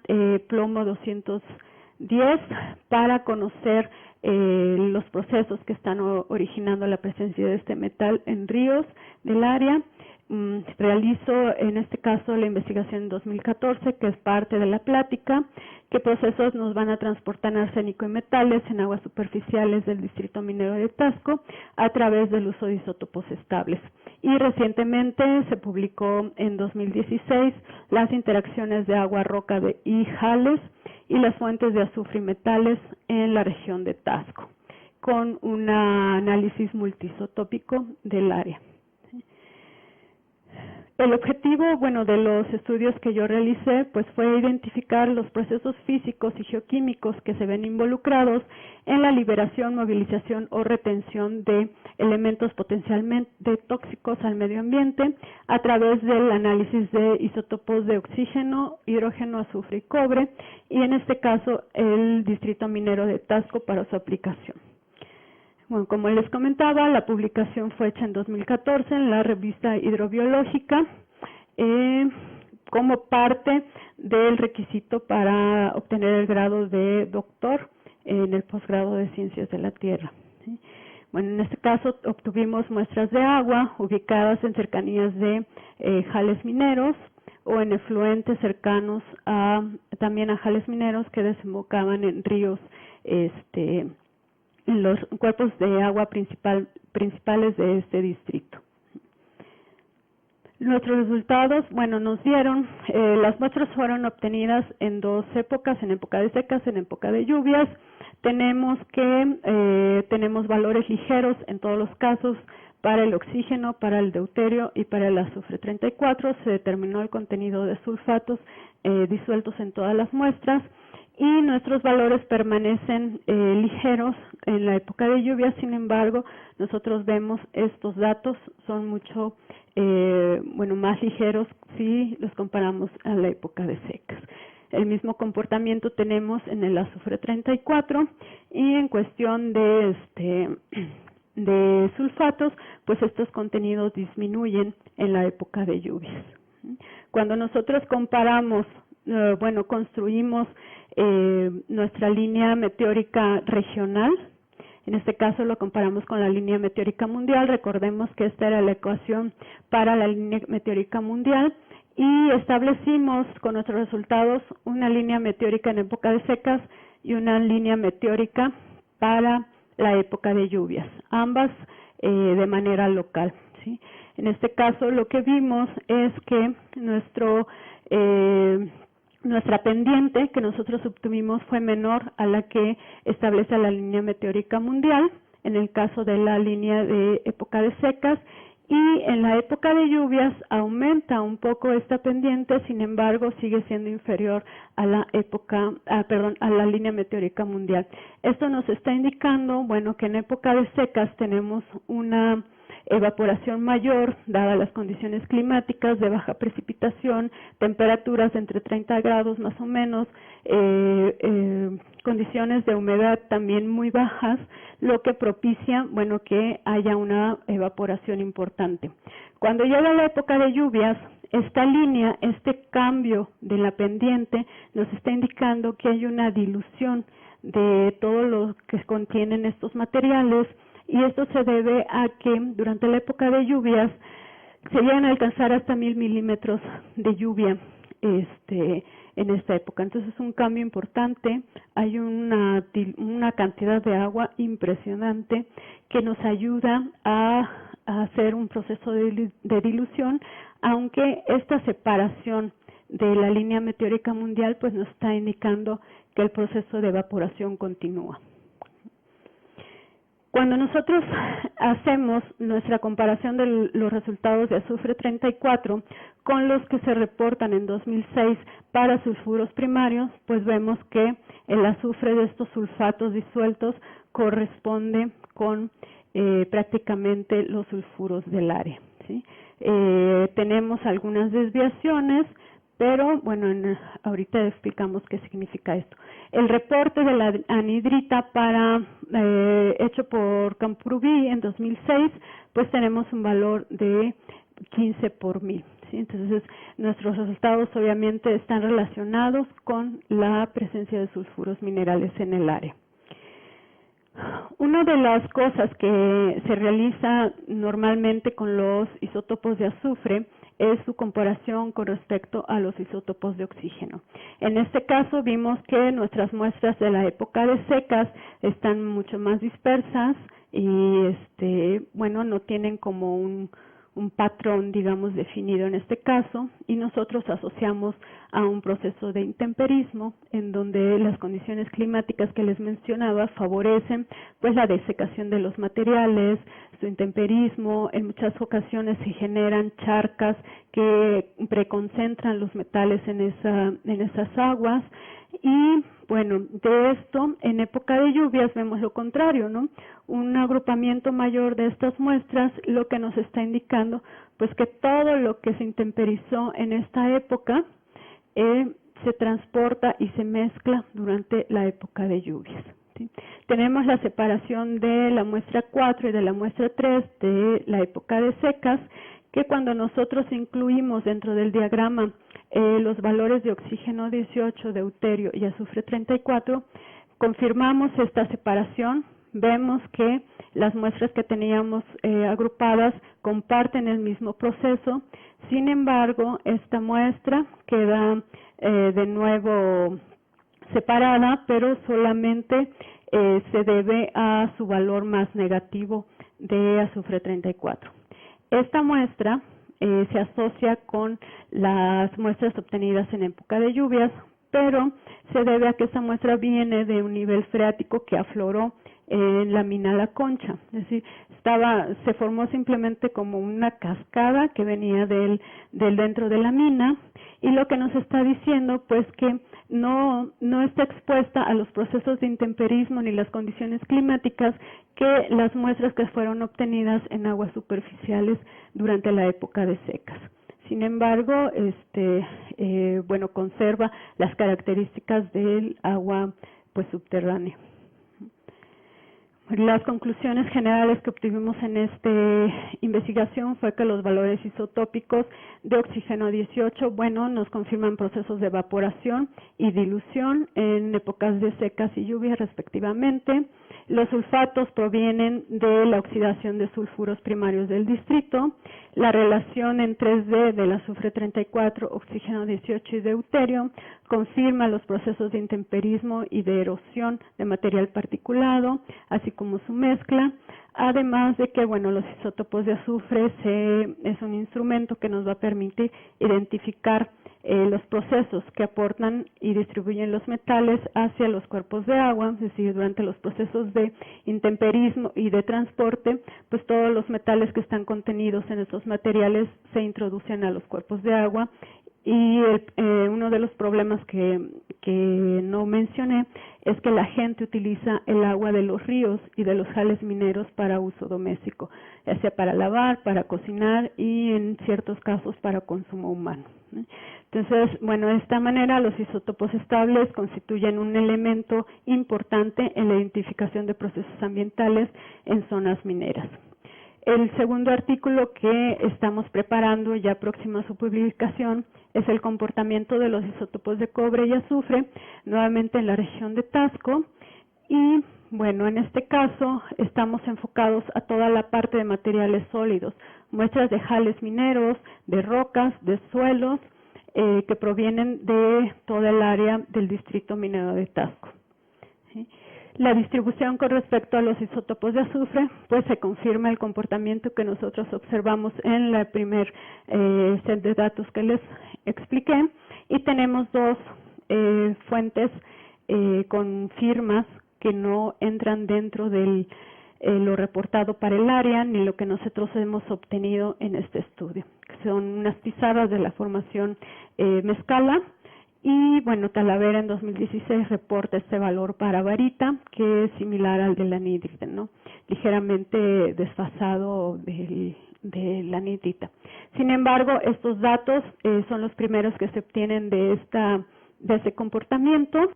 plomo 210 para conocer los procesos que están originando la presencia de este metal en ríos del área. Realizo en este caso la investigación en 2014, que es parte de la plática, qué procesos nos van a transportar arsénico y metales en aguas superficiales del distrito minero de Tasco a través del uso de isótopos estables. Y recientemente se publicó en 2016 las interacciones de agua-roca y jales y las fuentes de azufre y metales en la región de Tasco, con un análisis multiisotópico del área. El objetivo, de los estudios que yo realicé, pues fue identificar los procesos físicos y geoquímicos que se ven involucrados en la liberación, movilización o retención de elementos potencialmente tóxicos al medio ambiente a través del análisis de isótopos de oxígeno, hidrógeno, azufre y cobre, y en este caso el distrito minero de Tasco para su aplicación. Bueno, como les comentaba, la publicación fue hecha en 2014 en la revista Hidrobiológica como parte del requisito para obtener el grado de doctor en el posgrado de Ciencias de la Tierra. ¿Sí? Bueno, en este caso obtuvimos muestras de agua ubicadas en cercanías de jales mineros o en efluentes cercanos también a jales mineros que desembocaban en ríos en los cuerpos de agua principales de este distrito. Nuestros resultados, nos dieron, las muestras fueron obtenidas en dos épocas, en época de secas, en época de lluvias. Tenemos valores ligeros en todos los casos para el oxígeno, para el deuterio y para el azufre 34. Se determinó el contenido de sulfatos disueltos en todas las muestras. Y nuestros valores permanecen ligeros en la época de lluvia. Sin embargo, nosotros vemos estos datos son mucho más ligeros si los comparamos a la época de secas. el mismo comportamiento tenemos en el azufre 34 y en cuestión de sulfatos, pues estos contenidos disminuyen en la época de lluvias. Cuando nosotros comparamos, construimos nuestra línea meteórica regional, en este caso lo comparamos con la línea meteórica mundial. Recordemos que esta era la ecuación para la línea meteórica mundial y establecimos con nuestros resultados una línea meteórica en época de secas y una línea meteórica para la época de lluvias, ambas de manera local, ¿sí? En este caso lo que vimos es que nuestra pendiente que nosotros obtuvimos fue menor a la que establece la línea meteórica mundial, en el caso de la línea de época de secas, y en la época de lluvias aumenta un poco esta pendiente, sin embargo sigue siendo inferior a la a la línea meteórica mundial. Esto nos está indicando, que en época de secas tenemos una evaporación mayor, dadas las condiciones climáticas de baja precipitación, temperaturas entre 30 grados más o menos, condiciones de humedad también muy bajas, lo que propicia, que haya una evaporación importante. Cuando llega la época de lluvias, esta línea, este cambio de la pendiente, nos está indicando que hay una dilución de todo lo que contienen estos materiales, y esto se debe a que durante la época de lluvias se llegan a alcanzar hasta 1000 milímetros de lluvia en esta época. Entonces es un cambio importante, hay una cantidad de agua impresionante que nos ayuda a hacer un proceso de dilución, aunque esta separación de la línea meteórica mundial pues nos está indicando que el proceso de evaporación continúa. Cuando nosotros hacemos nuestra comparación de los resultados de azufre 34 con los que se reportan en 2006 para sulfuros primarios, pues vemos que el azufre de estos sulfatos disueltos corresponde con prácticamente los sulfuros del área, ¿sí? Tenemos algunas desviaciones, pero ahorita explicamos qué significa esto. El reporte de la anhidrita hecho por Camprubí en 2006, pues tenemos un valor de 15 por 1000. ¿Sí? Entonces, nuestros resultados obviamente están relacionados con la presencia de sulfuros minerales en el área. Una de las cosas que se realiza normalmente con los isótopos de azufre es su comparación con respecto a los isótopos de oxígeno. En este caso vimos que nuestras muestras de la época de secas están mucho más dispersas y no tienen como un patrón, digamos, definido en este caso, y nosotros asociamos a un proceso de intemperismo en donde las condiciones climáticas que les mencionaba favorecen pues la desecación de los materiales, su intemperismo. En muchas ocasiones se generan charcas que preconcentran los metales en esas aguas. Y de esto, en época de lluvias vemos lo contrario, ¿no? Un agrupamiento mayor de estas muestras, lo que nos está indicando, pues que todo lo que se intemperizó en esta época se transporta y se mezcla durante la época de lluvias, ¿sí? Tenemos la separación de la muestra 4 y de la muestra 3 de la época de secas, que cuando nosotros incluimos dentro del diagrama los valores de oxígeno 18, deuterio y azufre 34, confirmamos esta separación, vemos que las muestras que teníamos agrupadas comparten el mismo proceso. Sin embargo, esta muestra queda de nuevo separada, pero solamente se debe a su valor más negativo de azufre 34. Esta muestra se asocia con las muestras obtenidas en época de lluvias, pero se debe a que esta muestra viene de un nivel freático que afloró en la mina La Concha, es decir, se formó simplemente como una cascada que venía del dentro de la mina, y lo que nos está diciendo pues que no está expuesta a los procesos de intemperismo ni las condiciones climáticas que las muestras que fueron obtenidas en aguas superficiales durante la época de secas. Sin embargo, bueno, conserva las características del agua pues subterránea. Las conclusiones generales que obtuvimos en esta investigación fue que los valores isotópicos de oxígeno 18, bueno, nos confirman procesos de evaporación y dilución en épocas de secas y lluvias respectivamente. Los sulfatos provienen de la oxidación de sulfuros primarios del distrito. La relación en 3D del azufre 34, oxígeno 18 y deuterio confirma los procesos de intemperismo y de erosión de material particulado, así como su mezcla, además de que, bueno, los isótopos de azufre es un instrumento que nos va a permitir identificar los procesos que aportan y distribuyen los metales hacia los cuerpos de agua, es decir, durante los procesos de intemperismo y de transporte, pues todos los metales que están contenidos en estos materiales se introducen a los cuerpos de agua. Y uno de los problemas que no mencioné es que la gente utiliza el agua de los ríos y de los jales mineros para uso doméstico, ya sea para lavar, para cocinar y en ciertos casos para consumo humano. Entonces, bueno, de esta manera los isótopos estables constituyen un elemento importante en la identificación de procesos ambientales en zonas mineras. El segundo artículo que estamos preparando, ya próximo a su publicación, es el comportamiento de los isótopos de cobre y azufre, nuevamente en la región de Taxco. Y bueno, en este caso estamos enfocados a toda la parte de materiales sólidos, muestras de jales mineros, de rocas, de suelos, que provienen de toda el área del distrito minero de Taxco. ¿Sí? La distribución con respecto a los isótopos de azufre, pues se confirma el comportamiento que nosotros observamos en la primer set de datos que les expliqué, y tenemos dos fuentes con firmas que no entran dentro de lo reportado para el área ni lo que nosotros hemos obtenido en este estudio. Son unas pizarras de la formación Mezcala. Y bueno, Talavera en 2016 reporta este valor para varita, que es similar al de la anhidrita, ¿no? Ligeramente desfasado de la anhidrita. Sin embargo, estos datos son los primeros que se obtienen de ese comportamiento.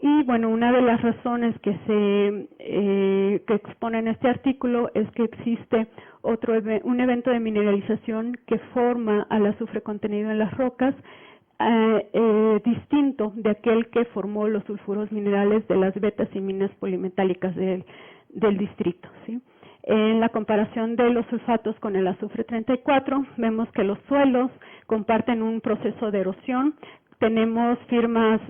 Y bueno, una de las razones que que expone en este artículo es que existe un evento de mineralización que forma al azufre contenido en las rocas, distinto de aquel que formó los sulfuros minerales de las vetas y minas polimetálicas del distrito, ¿sí? En la comparación de los sulfatos con el azufre 34, vemos que los suelos comparten un proceso de erosión. Tenemos firmas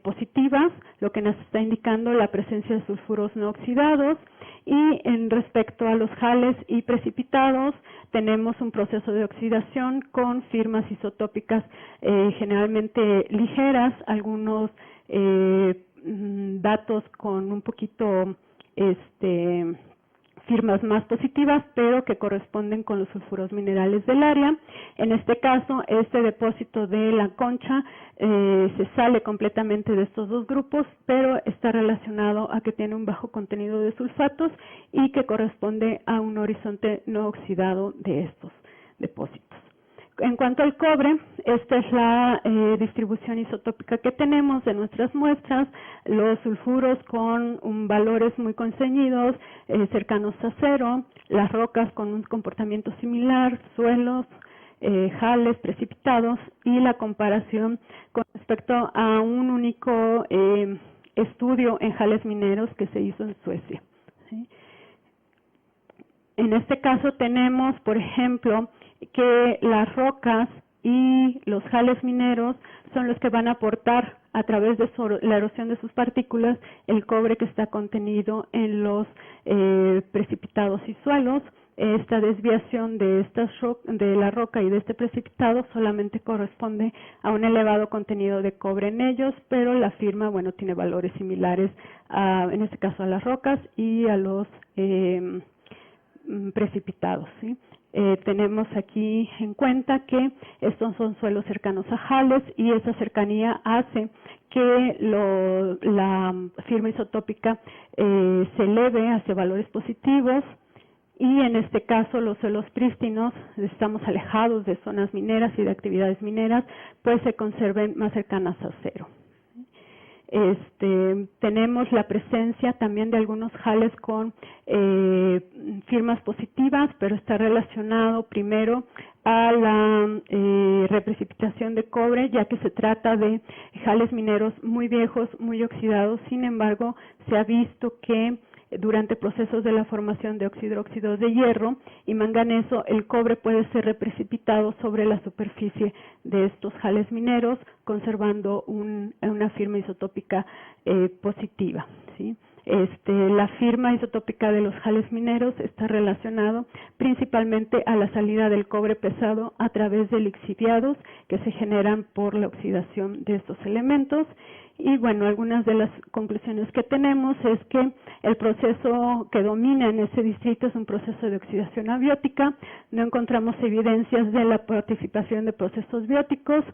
positivas, lo que nos está indicando la presencia de sulfuros no oxidados, y en respecto a los jales y precipitados, tenemos un proceso de oxidación con firmas isotópicas generalmente ligeras, algunos datos con un poquito firmas más positivas, pero que corresponden con los sulfuros minerales del área. En este caso, este depósito de la Concha se sale completamente de estos dos grupos, pero está relacionado a que tiene un bajo contenido de sulfatos y que corresponde a un horizonte no oxidado de estos depósitos. En cuanto al cobre, esta es la distribución isotópica que tenemos de nuestras muestras, los sulfuros con valores muy conceñidos, cercanos a cero, las rocas con un comportamiento similar, suelos, jales precipitados, y la comparación con respecto a un único estudio en jales mineros que se hizo en Suecia, ¿sí? En este caso tenemos, por ejemplo, que las rocas y los jales mineros son los que van a aportar a través de la erosión de sus partículas el cobre que está contenido en los precipitados y suelos. Esta desviación de la roca y de este precipitado solamente corresponde a un elevado contenido de cobre en ellos, pero la firma, bueno, tiene valores similares en este caso a las rocas y a los precipitados, ¿sí? Tenemos aquí en cuenta que estos son suelos cercanos a jales, y esa cercanía hace que la firma isotópica se eleve hacia valores positivos, y en este caso los suelos prístinos, estamos alejados de zonas mineras y de actividades mineras, pues se conserven más cercanas a cero. Tenemos la presencia también de algunos jales con firmas positivas, pero está relacionado primero a la reprecipitación de cobre, ya que se trata de jales mineros muy viejos, muy oxidados. Sin embargo, se ha visto que durante procesos de la formación de hidróxidos de hierro y manganeso, el cobre puede ser reprecipitado sobre la superficie de estos jales mineros, conservando una firma isotópica positiva, ¿sí? La firma isotópica de los jales mineros está relacionado principalmente a la salida del cobre pesado a través de lixiviados que se generan por la oxidación de estos elementos. Y bueno, algunas de las conclusiones que tenemos es que el proceso que domina en ese distrito es un proceso de oxidación abiótica. No encontramos evidencias de la participación de procesos bióticos.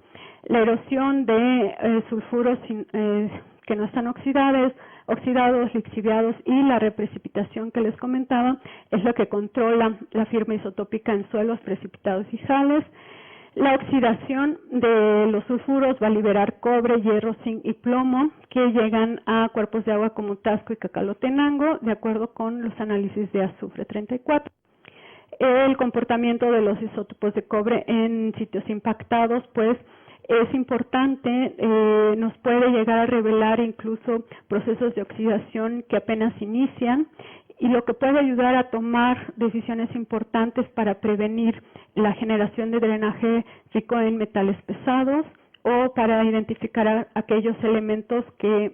La erosión de sulfuros que no están oxidados, lixiviados y la reprecipitación que les comentaba es lo que controla la firma isotópica en suelos precipitados y jales. La oxidación de los sulfuros va a liberar cobre, hierro, zinc y plomo que llegan a cuerpos de agua como Tasco y Cacalotenango, de acuerdo con los análisis de azufre 34. El comportamiento de los isótopos de cobre en sitios impactados, pues, es importante, nos puede llegar a revelar incluso procesos de oxidación que apenas inician, y lo que puede ayudar a tomar decisiones importantes para prevenir la generación de drenaje rico en metales pesados o para identificar aquellos elementos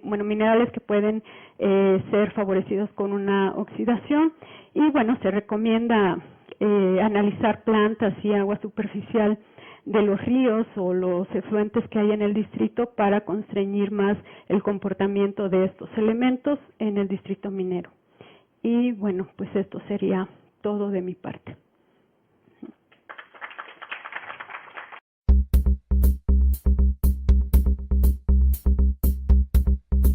minerales que pueden ser favorecidos con una oxidación. Y bueno, se recomienda analizar plantas y agua superficial de los ríos o los efluentes que hay en el distrito para constreñir más el comportamiento de estos elementos en el distrito minero. Y bueno, pues esto sería todo de mi parte.